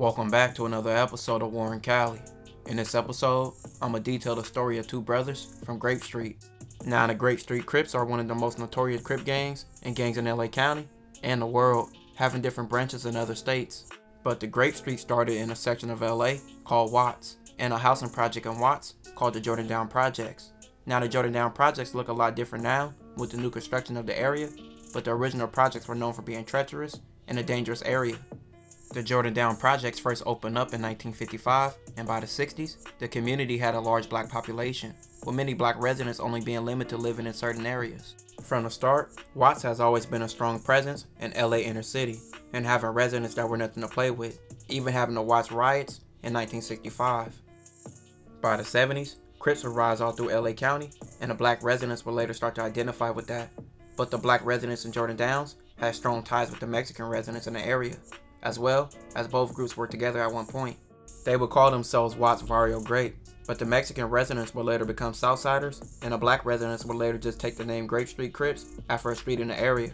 Welcome back to another episode of Warren Cali. In this episode, I'm going to detail the story of two brothers from Grape Street. Now, the Grape Street Crips are one of the most notorious Crip gangs and gangs in LA County and the world, having different branches in other states. But the Grape Street started in a section of LA called Watts, and a housing project in Watts called the Jordan Projects. Now, the Jordan Projects look a lot different now with the new construction of the area, but the original projects were known for being treacherous and a dangerous area. The Jordan Projects first opened up in 1955, and by the 60s, the community had a large black population, with many black residents only being limited to living in certain areas. From the start, Watts has always been a strong presence in LA inner city, and having residents that were nothing to play with, even having the Watts riots in 1965. By the 70s, Crips would rise all through LA County, and the black residents would later start to identify with that. But the black residents in Jordan Downs had strong ties with the Mexican residents in the area, as well as both groups worked together at one point. They would call themselves Watts Barrio Grape, but the Mexican residents would later become Southsiders, and the black residents would later just take the name Grape Street Crips after a street in the area.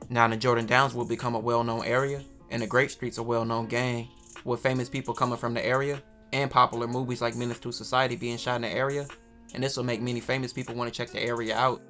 Now the Jordan Downs would become a well-known area, and the Grape Street's a well-known gang, with famous people coming from the area, and popular movies like Menace to Society being shot in the area, and this will make many famous people want to check the area out.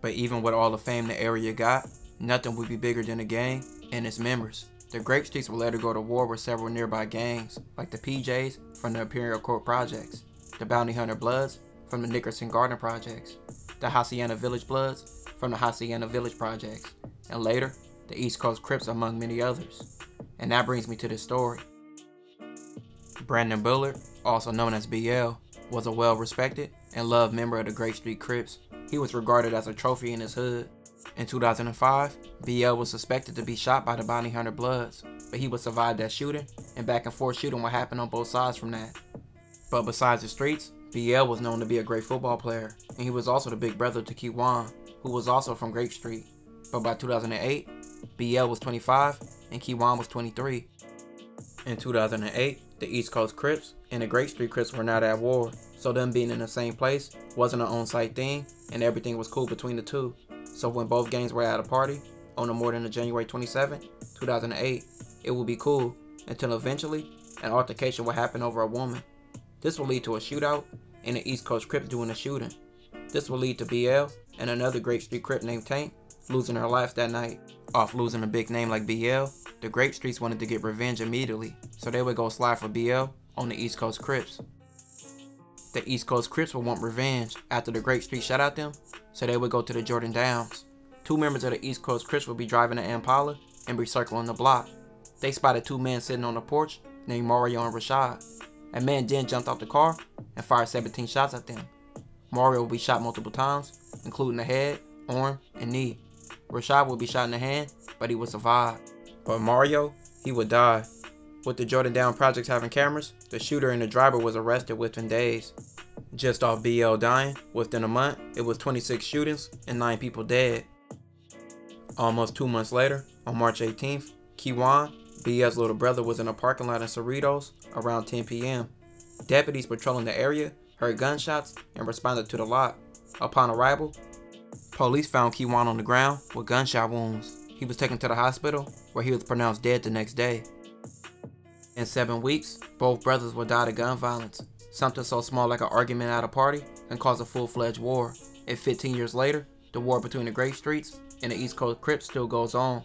But even with all the fame the area got, nothing would be bigger than the gang and its members. The Grape Streets would later go to war with several nearby gangs, like the PJs from the Imperial Court Projects, the Bounty Hunter Bloods from the Nickerson Garden Projects, the Hacienda Village Bloods from the Hacienda Village Projects, and later, the East Coast Crips among many others. And that brings me to this story. Brandon Bullard, also known as BL, was a well-respected and loved member of the Grape Street Crips. He was regarded as a trophy in his hood. In 2005, BL was suspected to be shot by the Bounty Hunter Bloods, but he would survive that shooting, and back and forth shooting would happen on both sides from that. But besides the streets, BL was known to be a great football player, and he was also the big brother to Kiwan, who was also from Grape Street. But by 2008, BL was 25 and Kiwan was 23. In 2008, the East Coast Crips and the Grape Street Crips were not at war, so them being in the same place wasn't an on-site thing, and everything was cool between the two. So when both gangs were at a party on the morning of January 27, 2008, it would be cool until eventually an altercation would happen over a woman. This will lead to a shootout and the East Coast Crips doing the shooting. This will lead to BL and another Grape Street Crip named Tank losing her life that night. Off losing a big name like BL, the Grape Streets wanted to get revenge immediately, so they would go slide for BL on the East Coast Crips. The East Coast Crips would want revenge after the Grape Street shot at them, so they would go to the Jordan Downs. Two members of the East Coast Crips would be driving an Impala and be circling the block. They spotted two men sitting on the porch named Mario and Rashad. A man then jumped off the car and fired 17 shots at them. Mario would be shot multiple times, including the head, arm, and knee. Rashad would be shot in the hand, but he would survive. But Mario, he would die. With the Jordan Down Projects having cameras, the shooter and the driver was arrested within days. Just off BL dying, within a month, it was 26 shootings and 9 people dead. Almost 2 months later, on March 18th, Kiwan, BL's little brother, was in a parking lot in Cerritos around 10 p.m. Deputies patrolling the area heard gunshots and responded to the lot. Upon arrival, police found Kiwan on the ground with gunshot wounds. He was taken to the hospital, where he was pronounced dead the next day. In 7 weeks, both brothers would die to gun violence. Something so small like an argument at a party can cause a full-fledged war. And 15 years later, the war between the Grape Streets and the East Coast Crips still goes on.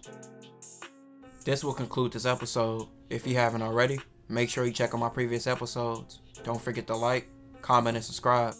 This will conclude this episode. If you haven't already, make sure you check out my previous episodes. Don't forget to like, comment, and subscribe.